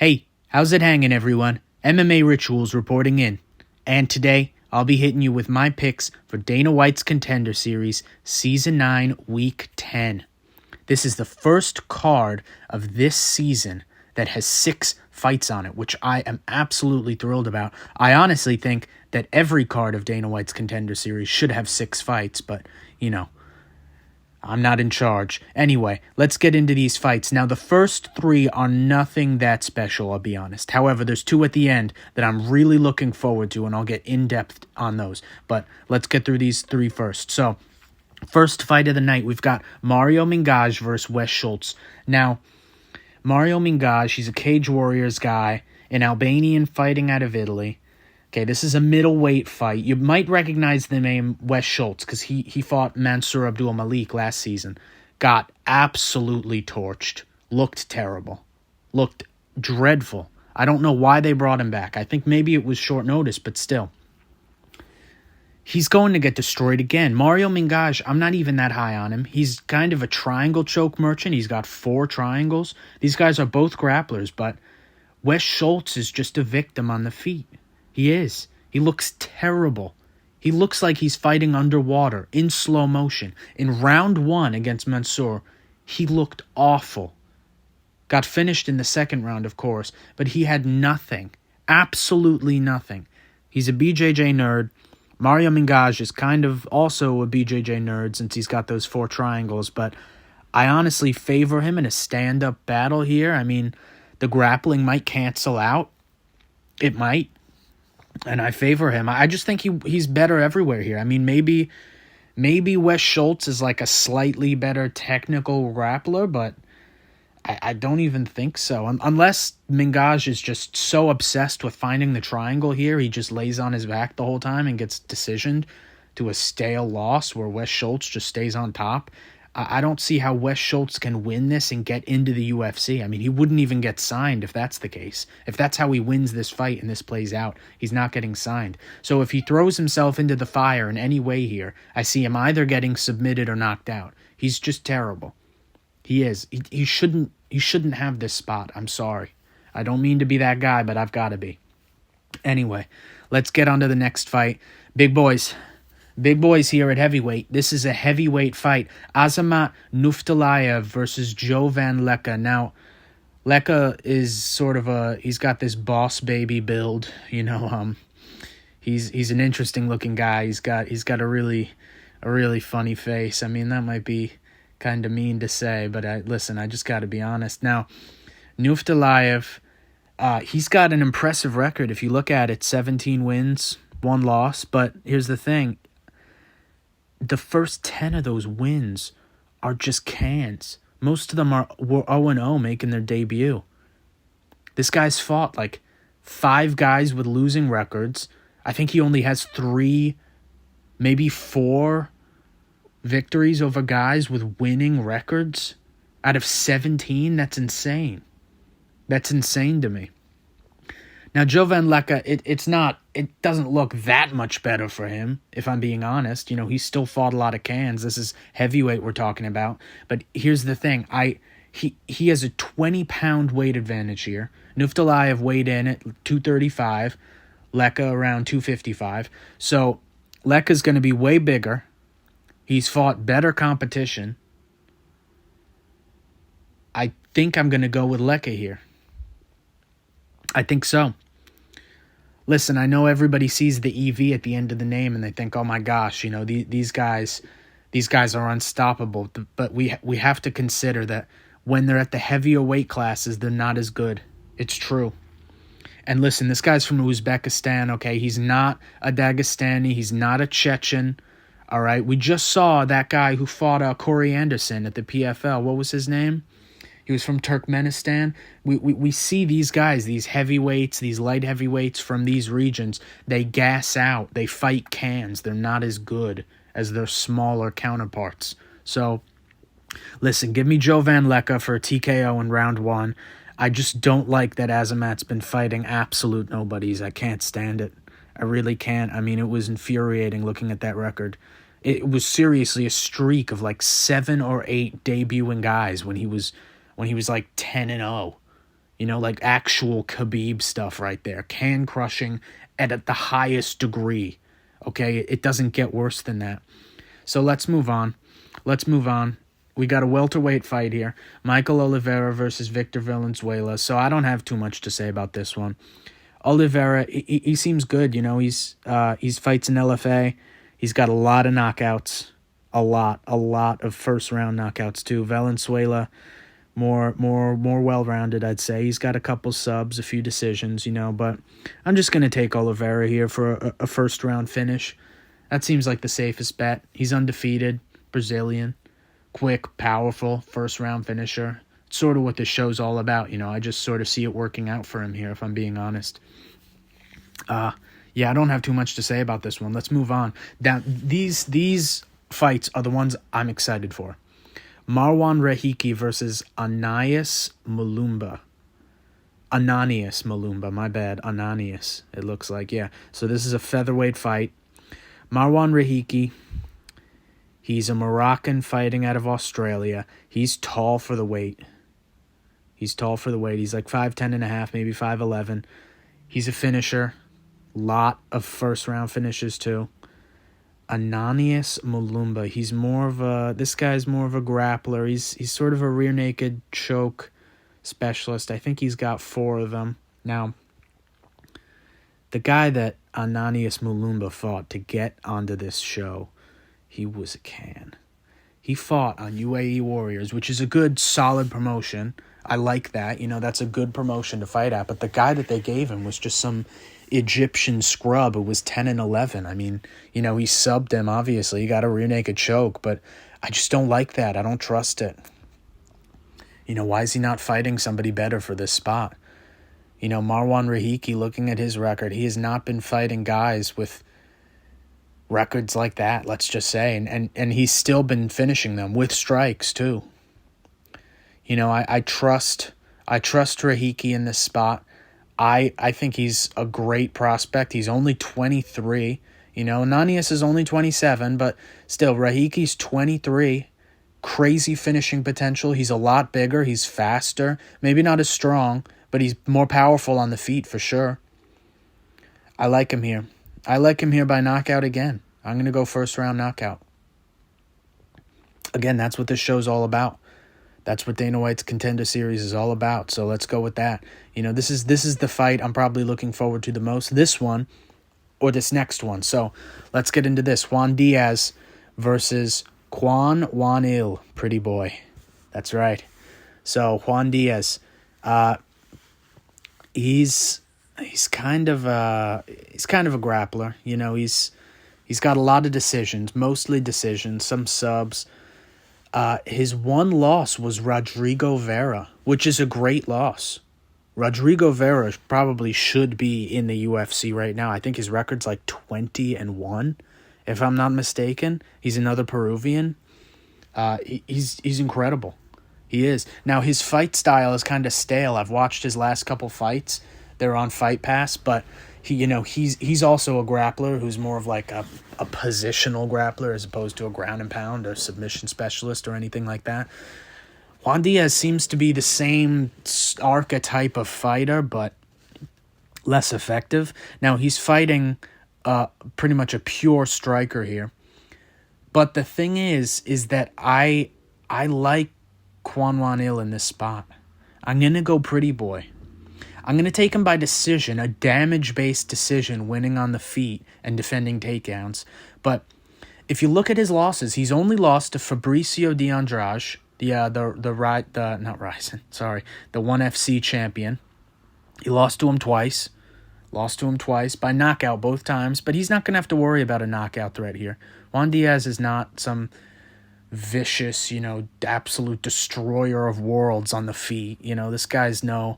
Hey, how's it hanging, everyone? MMA Rituals reporting in. And today, I'll be hitting you with my picks for Dana White's Contender Series, Season 9, Week 10. This is the first card of this season that has 6 fights on it, which I am absolutely thrilled about. I honestly think that every card of Dana White's Contender Series should have 6 fights, but, I'm not in charge. Anyway, let's get into these fights. Now, the first 3 are nothing that special, I'll be honest. However, there's 2 at the end that I'm really looking forward to, and I'll get in-depth on those. But let's get through these 3 first. So, first fight of the night, we've got Mario Mingaj versus Wes Schultz. Now, Mario Mingaj, he's a Cage Warriors guy, an Albanian fighting out of Italy. Okay, this is a middleweight fight. You might recognize the name Wes Schultz because he fought Mansour Abdul Malik last season. Got absolutely torched. Looked terrible. Looked dreadful. I don't know why they brought him back. I think maybe it was short notice, but still. He's going to get destroyed again. Mario Mingaj, I'm not even that high on him. He's kind of a triangle choke merchant. He's got 4 triangles. These guys are both grapplers, but Wes Schultz is just a victim on the feet. He is. He looks terrible. He looks like he's fighting underwater, in slow motion. In round 1 against Mansour, he looked awful. Got finished in the second round, of course, but he had nothing. Absolutely nothing. He's a BJJ nerd. Mario Mingaj is kind of also a BJJ nerd since he's got those 4 triangles, but I honestly favor him in a stand-up battle here. I mean, the grappling might cancel out. It might. And I favor him. I just think he's better everywhere here. I mean, maybe Wes Schultz is like a slightly better technical grappler, but I don't even think so. Unless Mingaj is just so obsessed with finding the triangle here, he just lays on his back the whole time and gets decisioned to a stale loss where Wes Schultz just stays on top. I don't see how Wes Schultz can win this and get into the UFC. I mean, he wouldn't even get signed if that's the case. If that's how he wins this fight and this plays out, he's not getting signed. So if he throws himself into the fire in any way here, I see him either getting submitted or knocked out. He's just terrible. He is. He shouldn't have this spot. I'm sorry. I don't mean to be that guy, but I've got to be. Anyway, let's get on to the next fight. Big boys here at heavyweight. This is a heavyweight fight. Azamat Nuftalayev versus Jovan Leka. Now, Leka is sort of he's got this boss baby build. He's an interesting looking guy. He's got a really funny face. I mean, that might be kind of mean to say, but listen, I just got to be honest. Now, Nuftalayev, he's got an impressive record. If you look at it, 17 wins, 1 loss. But here's the thing. The first 10 of those wins are just cans. Most of them were 0-0 making their debut. This guy's fought like 5 guys with losing records. I think he only has 3, maybe 4 victories over guys with winning records. Out of 17, that's insane. That's insane to me. Now, Jovan Leka, it doesn't look that much better for him, if I'm being honest. He's still fought a lot of cans. This is heavyweight we're talking about. But here's the thing. He has a 20-pound weight advantage here. Nuftalayev weighed in at 235. Leka around 255. So Leka's going to be way bigger. He's fought better competition. I think I'm going to go with Leka here. I think so. Listen, I know everybody sees the EV at the end of the name and they think, oh my gosh, these guys are unstoppable. But we have to consider that when they're at the heavier weight classes, they're not as good. It's true. And listen, this guy's from Uzbekistan, okay? He's not a Dagestani. He's not a Chechen, all right? We just saw that guy who fought Corey Anderson at the PFL. What was his name? He was from Turkmenistan. We see these guys, these heavyweights, these light heavyweights from these regions. They gas out. They fight cans. They're not as good as their smaller counterparts. So, listen, give me Jovan Leka for a TKO in round 1. I just don't like that Azamat's been fighting absolute nobodies. I can't stand it. I really can't. I mean, it was infuriating looking at that record. It was seriously a streak of like 7 or 8 debuting guys when he was like 10-0. like actual Khabib stuff right there. Can crushing at the highest degree. Okay, it doesn't get worse than that. So let's move on. We got a welterweight fight here. Michael Oliveira versus Victor Valenzuela. So I don't have too much to say about this one. Oliveira, he seems good. He's fights in LFA. He's got a lot of knockouts. A lot of first-round knockouts, too. Valenzuela, more well-rounded, I'd say. He's got a couple subs, a few decisions, but I'm just going to take Oliveira here for a first-round finish. That seems like the safest bet. He's undefeated, Brazilian, quick, powerful, first-round finisher. It's sort of what this show's all about, I just sort of see it working out for him here, if I'm being honest. Yeah, I don't have too much to say about this one. Let's move on. Now, these fights are the ones I'm excited for. Marwan Rahiki versus Ananias Malumba. My bad. Ananias, it looks like, yeah. So this is a featherweight fight. Marwan Rahiki, he's a Moroccan fighting out of Australia. He's tall for the weight. He's like 5'10 and a half, maybe 5'11". He's a finisher. Lot of first-round finishes, too. Ananias Malumba, this guy's more of a grappler. He's sort of a rear naked choke specialist. I think he's got 4 of them. Now, the guy that Ananias Malumba fought to get onto this show, he was a can. He fought on UAE Warriors, which is a good, solid promotion. I like that. That's a good promotion to fight at. But the guy that they gave him was just some Egyptian scrub who was 10-11. I mean, he subbed him, obviously. He got a rear naked choke, but I just don't like that. I don't trust it. Why is he not fighting somebody better for this spot? Marwan Rahiki, looking at his record, he has not been fighting guys with records like that, let's just say. And he's still been finishing them with strikes, too. I trust Rahiki in this spot. I think he's a great prospect. He's only 23. Ananias is only 27, but still, Rahiki's 23. Crazy finishing potential. He's a lot bigger. He's faster. Maybe not as strong, but he's more powerful on the feet for sure. I like him here. By knockout again. I'm going to go first-round knockout. Again, that's what this show's all about. That's what Dana White's Contender Series is all about. So let's go with that. This is the fight I'm probably looking forward to the most. This one or this next one. So let's get into this. Juan Diaz versus Quan Wanil. Pretty boy. That's right. So Juan Diaz, he's kind of a grappler. He's got a lot of decisions, mostly decisions, some subs. His one loss was Rodrigo Vera, which is a great loss. Rodrigo Vera probably should be in the UFC right now. I think his record's like 20-1, if I'm not mistaken. He's another Peruvian. He's incredible. He is. Now, his fight style is kind of stale. I've watched his last couple fights. They're on Fight Pass, but he's also a grappler who's more of like a positional grappler as opposed to a ground and pound or submission specialist or anything like that. Juan Diaz seems to be the same archetype of fighter, but less effective. Now, he's fighting pretty much a pure striker here. But the thing is that I like Quan Wanil in this spot. I'm going to go pretty boy. I'm going to take him by decision, a damage-based decision, winning on the feet and defending takedowns. But if you look at his losses, he's only lost to Fabricio de Andrade, the 1FC champion. He lost to him twice by knockout both times, but he's not going to have to worry about a knockout threat here. Juan Diaz is not some vicious, absolute destroyer of worlds on the feet. This guy's no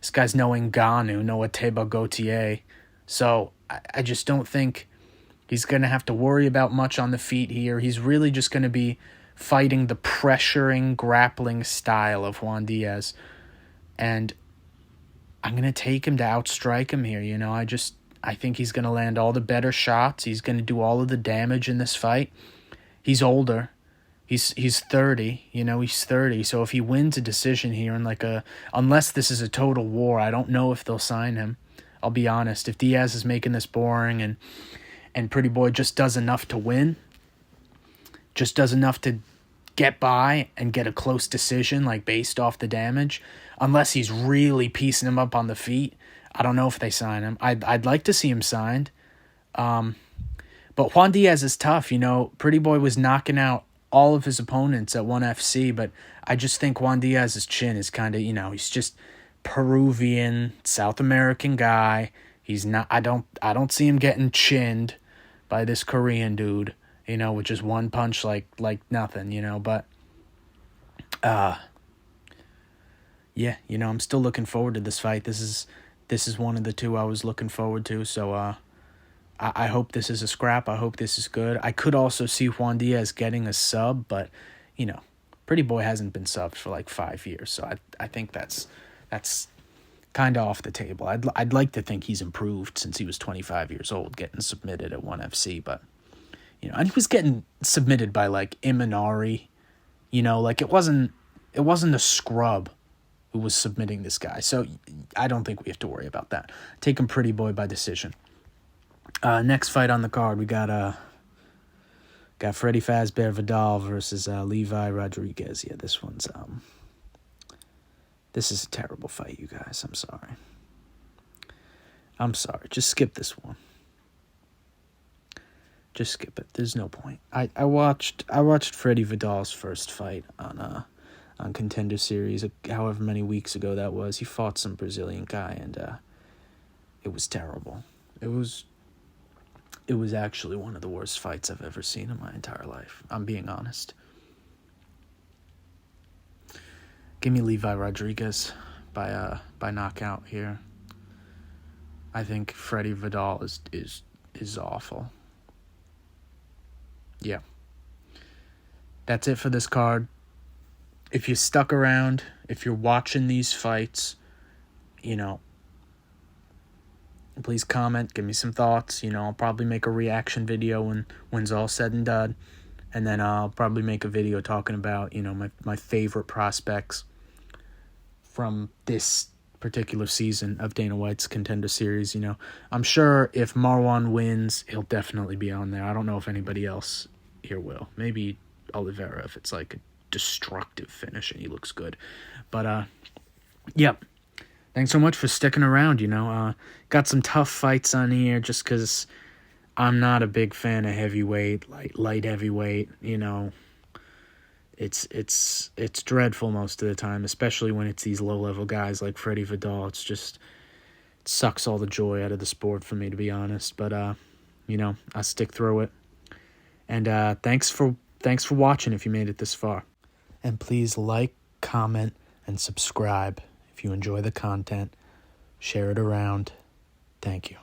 Ngannou, no Ateba Gautier. So I just don't think he's going to have to worry about much on the feet here. He's really just going to be fighting the pressuring, grappling style of Juan Diaz. And I'm going to take him to outstrike him here. I think he's going to land all the better shots. He's going to do all of the damage in this fight. He's older. He's 30, he's 30. So if he wins a decision here in unless this is a total war, I don't know if they'll sign him. I'll be honest. If Diaz is making this boring and Pretty Boy just does enough to win, just does enough to get by and get a close decision, based off the damage, unless he's really piecing him up on the feet, I don't know if they sign him. I'd like to see him signed. But Juan Diaz is tough. Pretty Boy was knocking out all of his opponents at 1FC, but I just think Juan Diaz's chin is kind of, he's just Peruvian, South American guy. He's not, I don't see him getting chinned by this Korean dude, with just one punch like nothing, but yeah, I'm still looking forward to this fight. This is one of the two I was looking forward to, so I hope this is a scrap. I hope this is good. I could also see Juan Diaz getting a sub, but, Pretty Boy hasn't been subbed for 5 years, so I think that's kind of off the table. I'd like to think he's improved since he was 25 years old, getting submitted at 1FC, but, and he was getting submitted by, Imanari, it wasn't a scrub who was submitting this guy, so I don't think we have to worry about that. Taking Pretty Boy by decision. Next fight on the card, we got Freddy Vidal versus Levi Rodrigues. Yeah, this is a terrible fight, you guys. I'm sorry. Just skip this one. Just skip it. There's no point. I watched Freddy Vidal's first fight on Contender Series, however many weeks ago that was. He fought some Brazilian guy, and it was terrible. It was actually one of the worst fights I've ever seen in my entire life. I'm being honest. Give me Levi Rodrigues by knockout here. I think Freddy Vidal is awful. Yeah. That's it for this card. If you stuck around, if you're watching these fights, please comment, give me some thoughts. I'll probably make a reaction video when's all said and done. And then I'll probably make a video talking about, my favorite prospects from this particular season of Dana White's Contender Series. I'm sure if Marwan wins, he'll definitely be on there. I don't know if anybody else here will. Maybe Oliveira if it's a destructive finish and he looks good. But, yeah. Thanks so much for sticking around, Got some tough fights on here just because I'm not a big fan of heavyweight, light heavyweight, It's dreadful most of the time, especially when it's these low-level guys like Freddy Vidal. It sucks all the joy out of the sport for me, to be honest. But, I'll stick through it. And thanks for watching if you made it this far. And please like, comment, and subscribe. If you enjoy the content, share it around. Thank you.